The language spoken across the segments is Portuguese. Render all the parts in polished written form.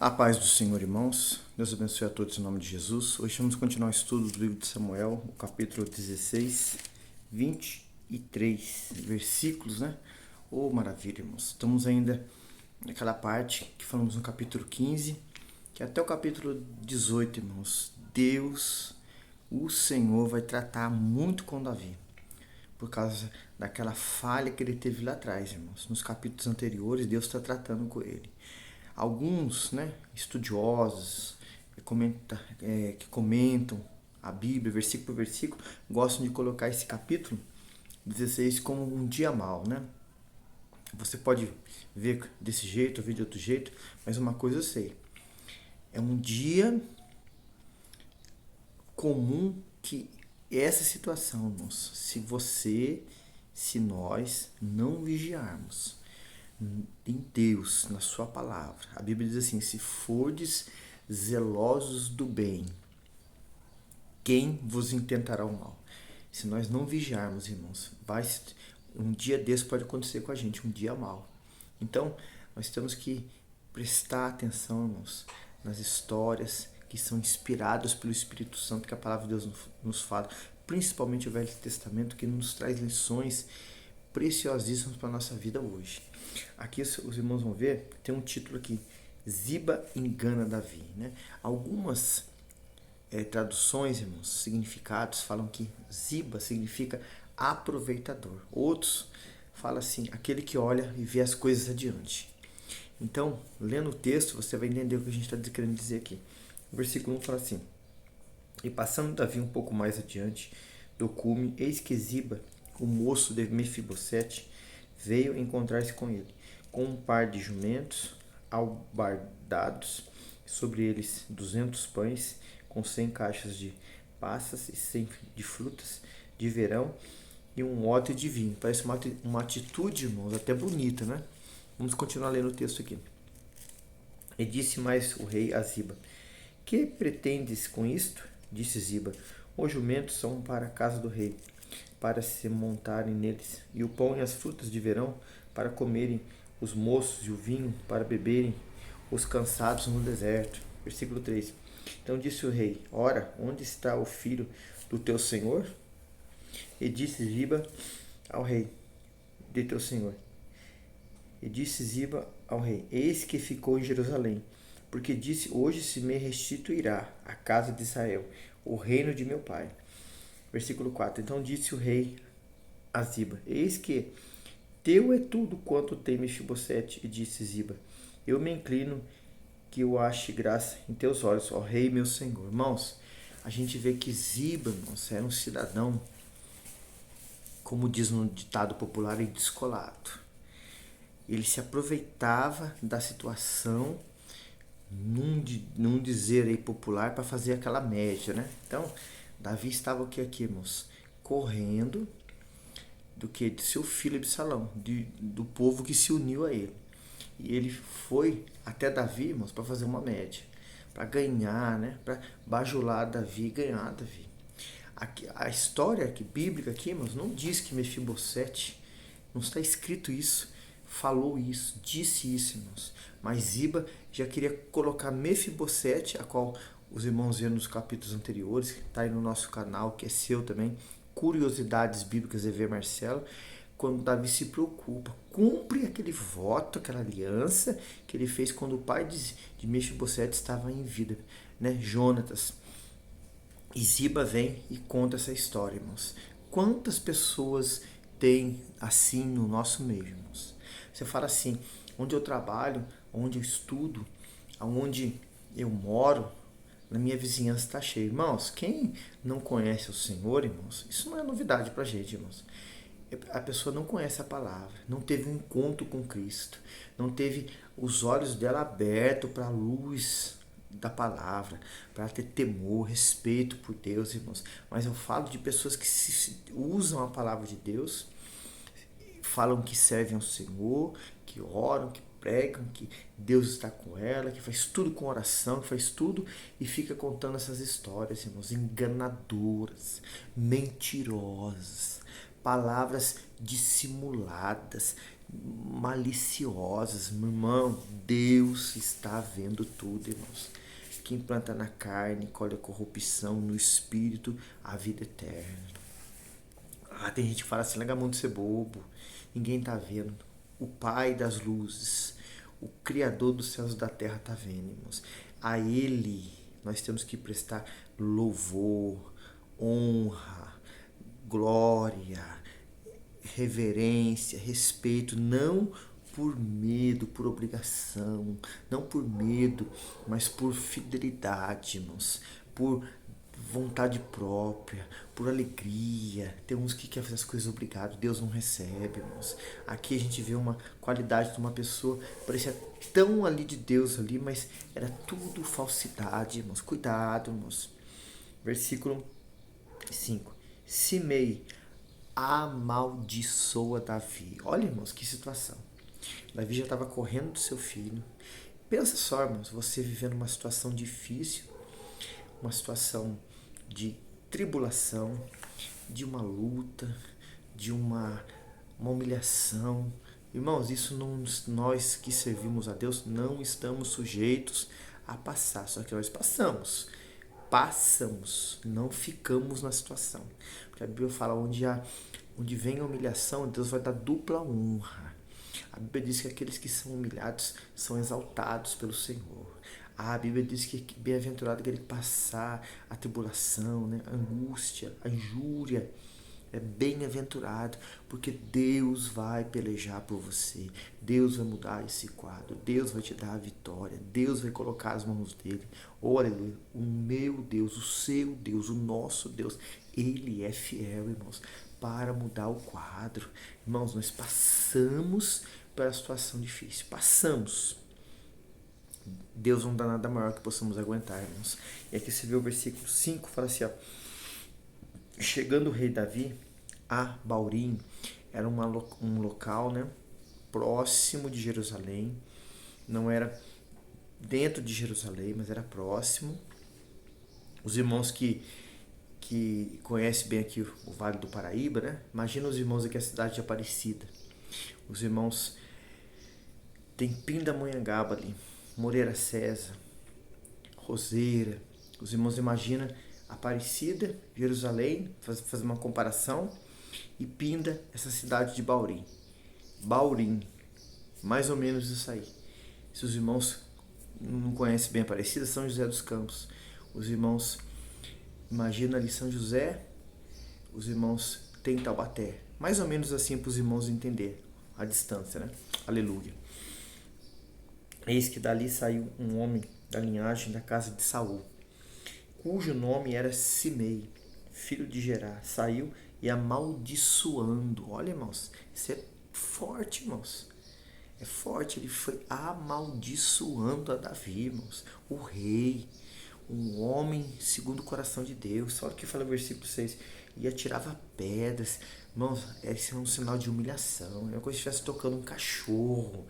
A paz do Senhor, irmãos. Deus abençoe a todos em nome de Jesus. Hoje vamos continuar o estudo do livro de Samuel, o capítulo 16, 23 versículos, né? Oh, maravilha, irmãos. Estamos ainda naquela parte que falamos no capítulo 15, que até o capítulo 18, irmãos. Deus, o Senhor, vai tratar muito com Davi, por causa daquela falha que ele teve lá atrás, irmãos. Nos capítulos anteriores, Deus está tratando com ele. Alguns, né, estudiosos que comentam a Bíblia, versículo por versículo, gostam de colocar esse capítulo 16 como um dia mau, né? Você pode ver desse jeito, ou ver de outro jeito, mas uma coisa eu sei. É um dia comum que essa situação, irmãos, se nós não vigiarmos em Deus, na sua palavra. A Bíblia diz assim: se fordes zelosos do bem, quem vos intentará o mal? Se nós não vigiarmos, irmãos, um dia desse pode acontecer com a gente, um dia mal. Então, nós temos que prestar atenção, irmãos, nas histórias que são inspiradas pelo Espírito Santo, que a palavra de Deus nos fala, principalmente o Velho Testamento, que nos traz lições preciosíssimas para a nossa vida hoje. Aqui os irmãos vão ver, tem um título aqui: Ziba engana Davi, né? Algumas traduções, irmãos, significados falam que Ziba significa aproveitador. Outros falam assim: aquele que olha e vê as coisas adiante. Então, lendo o texto, você vai entender o que a gente está querendo dizer aqui. O versículo 1 fala assim: e passando Davi um pouco mais adiante do cume, eis que Ziba, o moço de Mefibosete, veio encontrar-se com ele, com um par de jumentos albardados, sobre eles 200 pães, com 100 caixas de passas e 100 de frutas de verão e um odre de vinho. Parece uma atitude, irmãos, até bonita, né? Vamos continuar lendo o texto aqui. E disse mais o rei a Ziba: que pretendes com isto? Disse Ziba: os jumentos são para a casa do rei, para se montarem neles, e o pão e as frutas de verão para comerem os moços, e o vinho para beberem os cansados no deserto. Versículo 3. Então disse o rei: ora, onde está o filho do teu senhor? E disse Ziba ao rei de teu senhor. E disse Ziba ao rei: eis que ficou em Jerusalém, porque disse: hoje se me restituirá a casa de Israel, o reino de meu pai. Versículo 4. Então disse o rei a Ziba: eis que teu é tudo quanto tem Mefibosete. E disse Ziba: eu me inclino que eu ache graça em teus olhos, ó rei meu senhor. Irmãos, a gente vê que Ziba, irmãos, era um cidadão, como diz no ditado popular, descolado. Ele se aproveitava da situação, num dizer aí popular, para fazer aquela média, né? Então, Davi estava o que aqui, irmãos? Correndo do que de seu filho Absalão, do povo que se uniu a ele. E ele foi até Davi, irmãos, para fazer uma média, para ganhar, né? Para bajular Davi e ganhar Davi. Aqui, a história bíblica aqui, irmãos, não diz que Mefibosete, não está escrito isso, falou isso, disse isso, irmãos. Mas Ziba já queria colocar Mefibosete, a qual os irmãos viram nos capítulos anteriores, que está aí no nosso canal, que é seu também, Curiosidades Bíblicas EV Marcelo. Quando Davi se preocupa, cumpre aquele voto, aquela aliança que ele fez quando o pai de Mefibosete estava em vida, né? Jonatas. E Ziba vem e conta essa história, irmãos. Quantas pessoas tem assim no nosso meio, irmãos? Você fala assim: onde eu trabalho, onde eu estudo, aonde eu moro, na minha vizinhança está cheio. Irmãos, quem não conhece o Senhor, irmãos, isso não é novidade pra gente, irmãos. A pessoa não conhece a palavra, não teve um encontro com Cristo, não teve os olhos dela abertos para a luz da palavra, para ter temor, respeito por Deus, irmãos. Mas eu falo de pessoas que usam a palavra de Deus, falam que servem ao Senhor, que oram, que pregam, que Deus está com ela, que faz tudo com oração, que faz tudo e fica contando essas histórias, irmãos, enganadoras, mentirosas, palavras dissimuladas, maliciosas. Meu irmão, Deus está vendo tudo, irmãos. Quem planta na carne, colhe a corrupção, no espírito, a vida eterna. Tem gente que fala assim, larga a mão de ser bobo, ninguém tá vendo. O Pai das luzes, o Criador dos céus e da terra tá vendo, irmãos. A Ele nós temos que prestar louvor, honra, glória, reverência, respeito, não por medo, por obrigação, não por medo, mas por fidelidade, irmãos, por vontade própria, por alegria. Tem uns que querem fazer as coisas obrigado, Deus não recebe, irmãos. Aqui a gente vê uma qualidade de uma pessoa, parecia tão ali de Deus ali, mas era tudo falsidade, irmãos. Cuidado, irmãos. Versículo 5. Simei amaldiçoa Davi. Olha, irmãos, que situação. Davi já estava correndo do seu filho. Pensa só, irmãos, você vivendo uma situação difícil, uma situação de tribulação, de uma luta, de uma humilhação. Irmãos, isso não, nós que servimos a Deus não estamos sujeitos a passar, só que nós passamos. Passamos, não ficamos na situação. Porque a Bíblia fala onde vem a humilhação, Deus vai dar dupla honra. A Bíblia diz que aqueles que são humilhados são exaltados pelo Senhor. A Bíblia diz que bem-aventurado aquele que passar a tribulação, né? A angústia, a injúria. É bem-aventurado, porque Deus vai pelejar por você. Deus vai mudar esse quadro. Deus vai te dar a vitória. Deus vai colocar as mãos dele. Oh, aleluia. O meu Deus, o seu Deus, o nosso Deus, ele é fiel, irmãos, para mudar o quadro. Irmãos, nós passamos pela situação difícil. Passamos. Deus não dá nada maior que possamos aguentar, irmãos. E aqui você vê o versículo 5, fala assim, ó. Chegando o rei Davi a Baurim, era um local, né, próximo de Jerusalém. Não era dentro de Jerusalém, mas era próximo. Os irmãos que conhecem bem aqui o Vale do Paraíba, né? Imagina os irmãos aqui a cidade de Aparecida. Os irmãos tem Pindamonhangaba ali, Moreira César, Roseira. Os irmãos imaginam Aparecida, Jerusalém, fazer uma comparação, e Pinda, essa cidade de Baurim. Baurim, mais ou menos isso aí. Se os irmãos não conhecem bem Aparecida, São José dos Campos. Os irmãos imaginam ali São José, os irmãos têm Taubaté. Mais ou menos assim para os irmãos entender a distância, né? Aleluia. Eis que dali saiu um homem da linhagem da casa de Saul, cujo nome era Simei, filho de Gerá. Saiu e amaldiçoando. Olha, irmãos, isso é forte, irmãos. É forte. Ele foi amaldiçoando a Davi, irmãos. O rei, um homem segundo o coração de Deus. Olha o que fala o versículo 6. E atirava pedras. Irmãos, esse é um sinal de humilhação. É como se estivesse tocando um cachorro.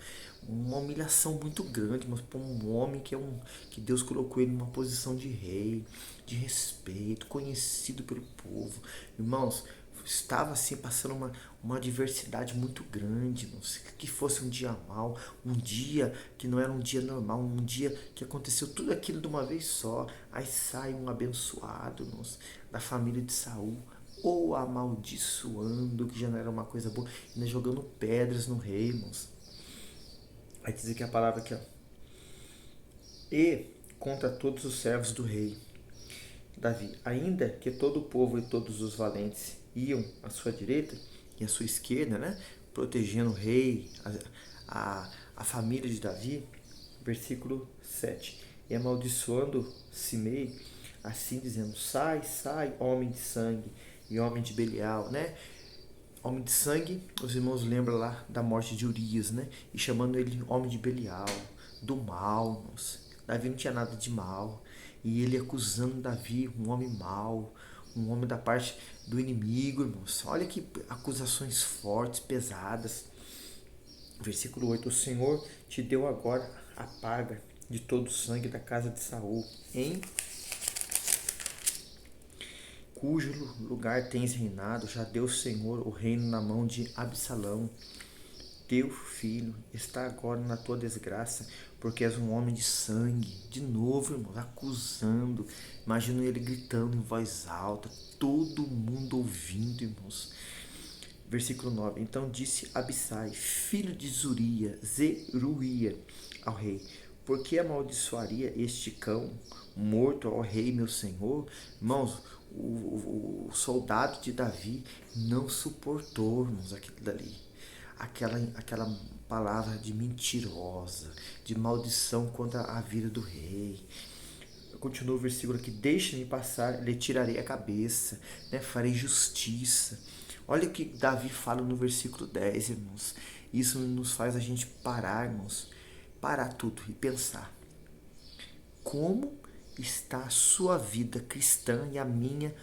Uma humilhação muito grande, mas para um homem que Deus colocou ele numa posição de rei, de respeito, conhecido pelo povo. Irmãos, estava assim passando uma adversidade muito grande, irmãos. Que fosse um dia mau, um dia que não era um dia normal, um dia que aconteceu tudo aquilo de uma vez só. Aí sai um abençoado, irmãos, da família de Saul, ou amaldiçoando, que já não era uma coisa boa, ainda jogando pedras no rei, irmãos. Aí diz aqui a palavra aqui, ó. E contra todos os servos do rei Davi, ainda que todo o povo e todos os valentes iam à sua direita e à sua esquerda, né, protegendo o rei, a família de Davi, versículo 7. E amaldiçoando Simei, assim dizendo, sai, sai, homem de sangue e homem de Belial, né? Homem de sangue, os irmãos lembram lá da morte de Urias, né? E chamando ele homem de Belial, do mal, irmãos. Davi não tinha nada de mal. E ele acusando Davi, um homem mau, um homem da parte do inimigo, irmãos. Olha que acusações fortes, pesadas. Versículo 8. O Senhor te deu agora a paga de todo o sangue da casa de Saul, em cujo lugar tens reinado. Já deu o Senhor o reino na mão de Absalão. teu filho está agora na tua desgraça, porque és um homem de sangue. De novo, irmãos, acusando. Imagino ele gritando em voz alta, todo mundo ouvindo, irmãos. Versículo 9. Então disse Abissai, filho de Zeruia, ao rei: por que amaldiçoaria este cão morto ao rei meu senhor? Irmãos, o soldado de Davi não suportou, irmãos, aquilo dali. Aquela palavra de mentirosa, de maldição contra a vida do rei. Continua o versículo aqui: deixa-me passar, lhe tirarei a cabeça, né? Farei justiça. Olha o que Davi fala no versículo 10, irmãos. Isso nos faz a gente parar, irmãos, parar tudo e pensar: como está a sua vida cristã e a minha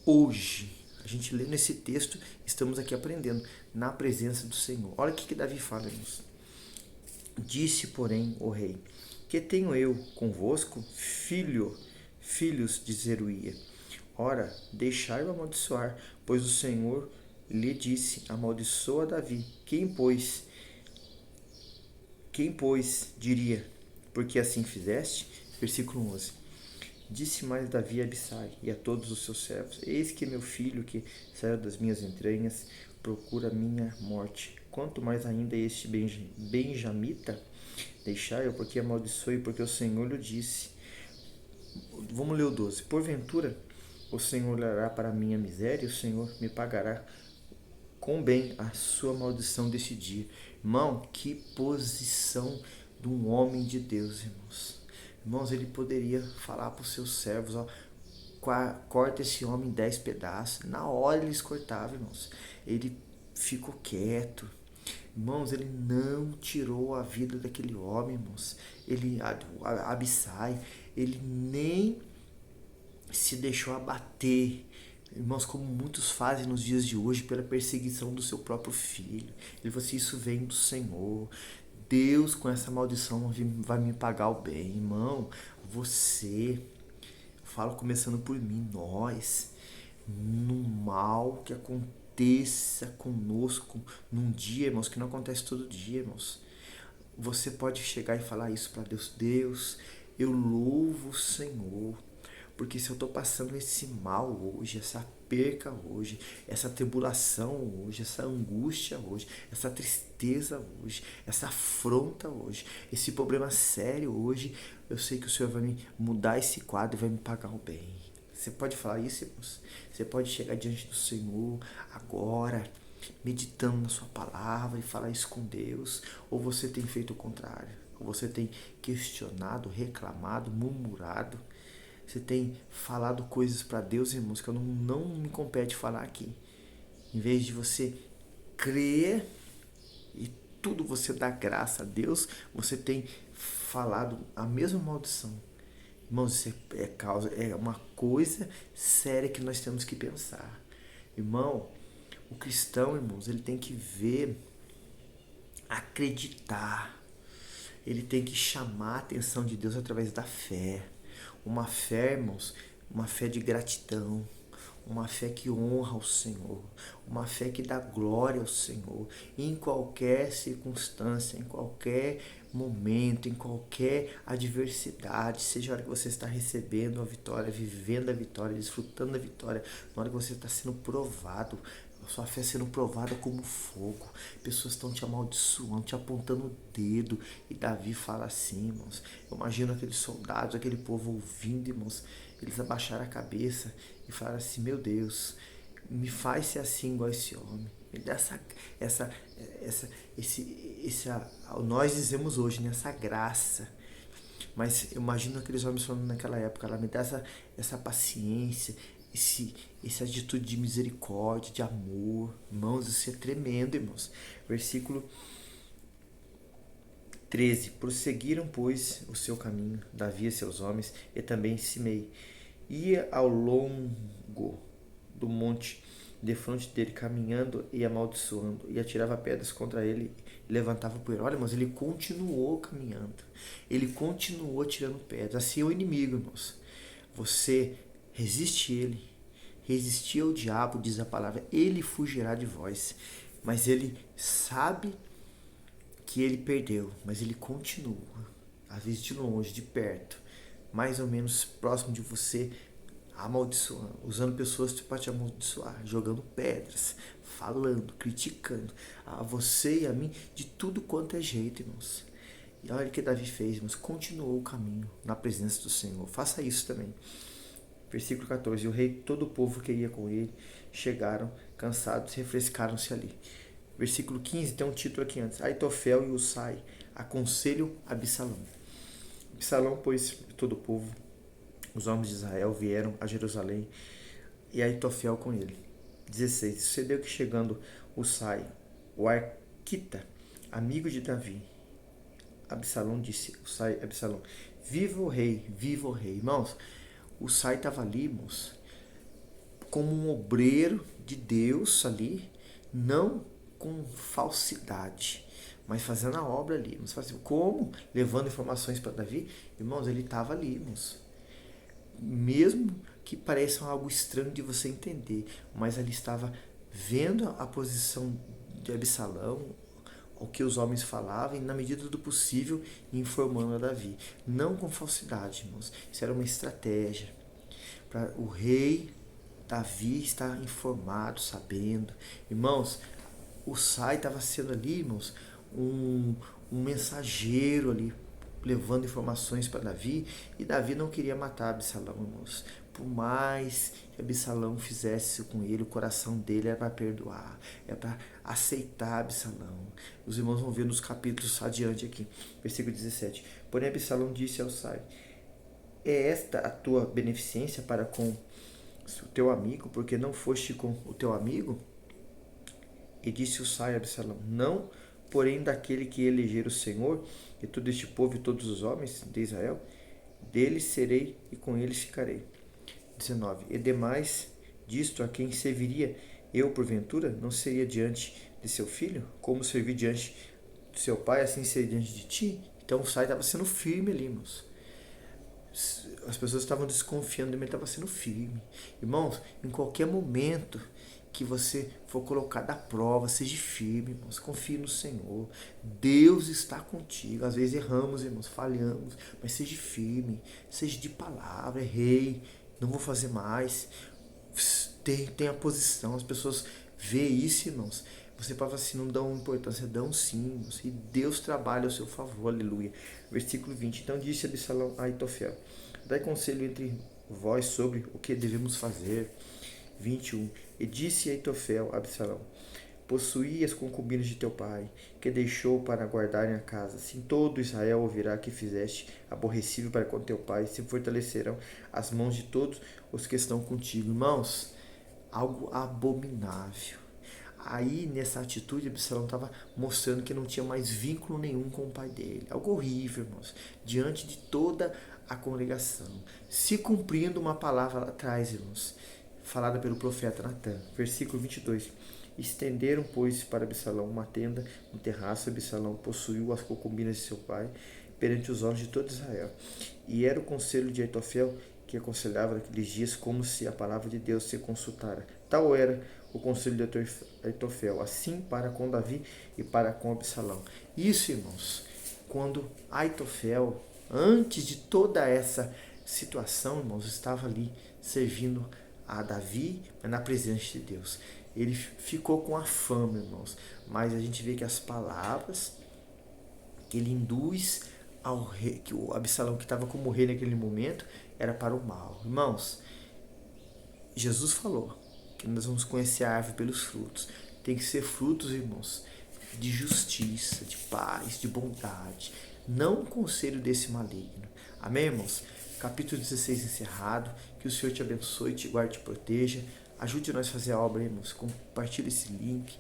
hoje? A gente lê nesse texto, estamos aqui aprendendo, na presença do Senhor. Olha o que Davi fala, irmãos. Disse, porém, o rei: que tenho eu convosco, filhos de Zeruia? Ora, deixai-o amaldiçoar, pois o Senhor lhe disse: amaldiçoa Davi. Quem, pois, diria, porque assim fizeste? Versículo 11. Disse mais Davi a Abissai e a todos os seus servos: eis que meu filho, que saiu das minhas entranhas, procura minha morte. Quanto mais ainda este benjamita, deixai-o, porque amaldiçoe, porque o Senhor lhe disse. Vamos ler o 12. Porventura, o Senhor olhará para a minha miséria, e o Senhor me pagará com bem a sua maldição deste dia. Irmão, que posição de um homem de Deus, irmãos. Irmãos, ele poderia falar para os seus servos: ó, corta esse homem em 10 pedaços. Na hora eles cortavam, irmãos. Ele ficou quieto. Irmãos, ele não tirou a vida daquele homem, irmãos. Abissai, ele nem se deixou abater, irmãos, como muitos fazem nos dias de hoje pela perseguição do seu próprio filho. Ele falou assim: isso vem do Senhor. Deus, com essa maldição, vai me pagar o bem. Irmão, você, falo começando por mim, nós, no mal que aconteça conosco num dia, irmãos, que não acontece todo dia, irmãos, você pode chegar e falar isso para Deus: Deus, eu louvo o Senhor, porque se eu estou passando esse mal hoje, essa perca hoje, essa tribulação hoje, essa angústia hoje, essa tristeza hoje, essa afronta hoje, esse problema sério hoje, eu sei que o Senhor vai me mudar esse quadro e vai me pagar o bem. Você pode falar isso, irmãos? Você pode chegar diante do Senhor agora, meditando na sua palavra, e falar isso com Deus? Ou você tem feito o contrário? Ou você tem questionado, reclamado, murmurado? Você tem falado coisas para Deus, irmãos, que eu não me compete falar aqui. Em vez de você crer e tudo você dá graça a Deus, você tem falado a mesma maldição. Irmãos, isso é uma coisa séria que nós temos que pensar. Irmão, o cristão, irmãos, ele tem que ver, acreditar. Ele tem que chamar a atenção de Deus através da fé. Uma fé, irmãos, uma fé de gratidão, uma fé que honra o Senhor, uma fé que dá glória ao Senhor, em qualquer circunstância, em qualquer momento, em qualquer adversidade, seja a hora que você está recebendo a vitória, vivendo a vitória, desfrutando da vitória, na hora que você está sendo provado, a sua fé sendo provada como fogo, pessoas estão te amaldiçoando, te apontando o dedo, e Davi fala assim, irmãos. Eu imagino aqueles soldados, aquele povo ouvindo, irmãos, eles abaixaram a cabeça e falaram assim: meu Deus, me faz ser assim igual esse homem, me dá nós dizemos hoje, nessa graça. Mas eu imagino aqueles homens falando naquela época: ela me dá essa paciência, essa atitude de misericórdia, de amor. Irmãos, isso é tremendo, irmãos. Versículo 13. Prosseguiram, pois, o seu caminho, Davi e seus homens, e também Simei. Ia ao longo do monte, defronte dele, caminhando e amaldiçoando, e atirava pedras contra ele, e levantava poeira. Olha, irmãos, ele continuou caminhando, ele continuou tirando pedras. Assim é o inimigo, irmãos. Você resiste ele, resistir ao diabo, diz a palavra, ele fugirá de vós. Mas ele sabe que ele perdeu, mas ele continua, às vezes de longe, de perto, mais ou menos próximo de você, amaldiçoando, usando pessoas para te amaldiçoar, jogando pedras, falando, criticando a você e a mim de tudo quanto é jeito, irmãos. E olha o que Davi fez, irmãos, continuou o caminho na presença do Senhor. Faça isso também. Versículo 14. O rei e todo o povo que ia com ele chegaram cansados e refrescaram-se ali. Versículo 15 tem um título aqui antes. Aitofel e Usai aconselham Absalão. Absalão, pois, todo o povo, os homens de Israel vieram a Jerusalém e Aitofel com ele. 16. Sucedeu que chegando Usai, o arquita, amigo de Davi, Absalão disse, Usai, Absalão, viva o rei, viva o rei. Irmãos, Usai estava ali, irmãos, como um obreiro de Deus ali, não com falsidade, mas fazendo a obra ali. Como? Levando informações para Davi. Irmãos, ele estava ali, irmãos. Mesmo que pareça algo estranho de você entender, mas ali estava vendo a posição de Absalão, o que os homens falavam, e na medida do possível informando a Davi. Não com falsidade, irmãos. Isso era uma estratégia para o rei Davi estar informado, sabendo. Irmãos, o Sai estava sendo ali, irmãos, um mensageiro ali, levando informações para Davi, e Davi não queria matar Absalão, irmãos. Por mais que Absalão fizesse isso com ele, o coração dele era para perdoar, era para aceitar Absalão. Os irmãos vão ver nos capítulos adiante aqui, versículo 17. Porém Absalão disse ao Sai, é esta a tua beneficência para com o teu amigo, porque não foste com o teu amigo? E disse o Sai a Absalão, não, porém daquele que eleger o Senhor, e todo este povo e todos os homens de Israel, deles serei e com eles ficarei. 19. E demais disto a quem serviria eu, porventura, não seria diante de seu filho? Como servi diante de seu pai, assim seria diante de ti? Então o Sai estava sendo firme ali, irmãos. As pessoas estavam desconfiando, mas ele estava sendo firme. Irmãos, em qualquer momento que você for colocado à prova, seja firme, irmãos, confie no Senhor. Deus está contigo. Às vezes erramos, irmãos, falhamos, mas seja firme, seja de palavra, errei, não vou fazer mais. Tem a posição, as pessoas veem isso, irmãos. Você pode falar assim, não dão importância, dão sim, irmãos, e Deus trabalha ao seu favor, aleluia. Versículo 20. Então disse Absalão a Aitofel, dai conselho entre vós sobre o que devemos fazer. 21. E disse Aitofel a Absalão, possuí as concubinas de teu pai, que deixou para guardarem a casa. Assim todo Israel ouvirá que fizeste aborrecível para com teu pai, se fortalecerão as mãos de todos os que estão contigo. Irmãos, algo abominável. Aí, nessa atitude, Absalão estava mostrando que não tinha mais vínculo nenhum com o pai dele. Algo horrível, irmãos, diante de toda a congregação. Se cumprindo uma palavra lá atrás, irmãos, falada pelo profeta Natã. Versículo 22. Estenderam, pois, para Absalão uma tenda no terraço. Absalão possuiu as concubinas de seu pai perante os olhos de todo Israel. E era o conselho de Aitofel que aconselhava naqueles dias como se a palavra de Deus se consultara. Tal era o conselho de Aitofel, assim para com Davi e para com Absalão. Isso, irmãos, quando Aitofel, antes de toda essa situação, irmãos, estava ali servindo a Davi, mas na presença de Deus. Ele ficou com a fama, irmãos, mas a gente vê que as palavras que ele induz ao rei, que o Absalão que estava como rei naquele momento, era para o mal. Irmãos, Jesus falou que nós vamos conhecer a árvore pelos frutos. Tem que ser frutos, irmãos, de justiça, de paz, de bondade. Não um conselho desse maligno. Amém, irmãos? Capítulo 16 encerrado. Que o Senhor te abençoe, te guarde, te proteja. Ajude nós a fazer a obra, irmãos. Compartilhe esse link.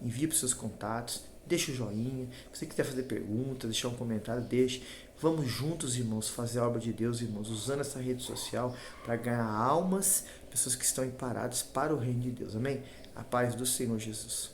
Envie para os seus contatos. Deixa o joinha. Se você quiser fazer pergunta, deixar um comentário, deixe. Vamos juntos, irmãos, fazer a obra de Deus, irmãos, usando essa rede social para ganhar almas, pessoas que estão paradas para o reino de Deus. Amém? A paz do Senhor Jesus.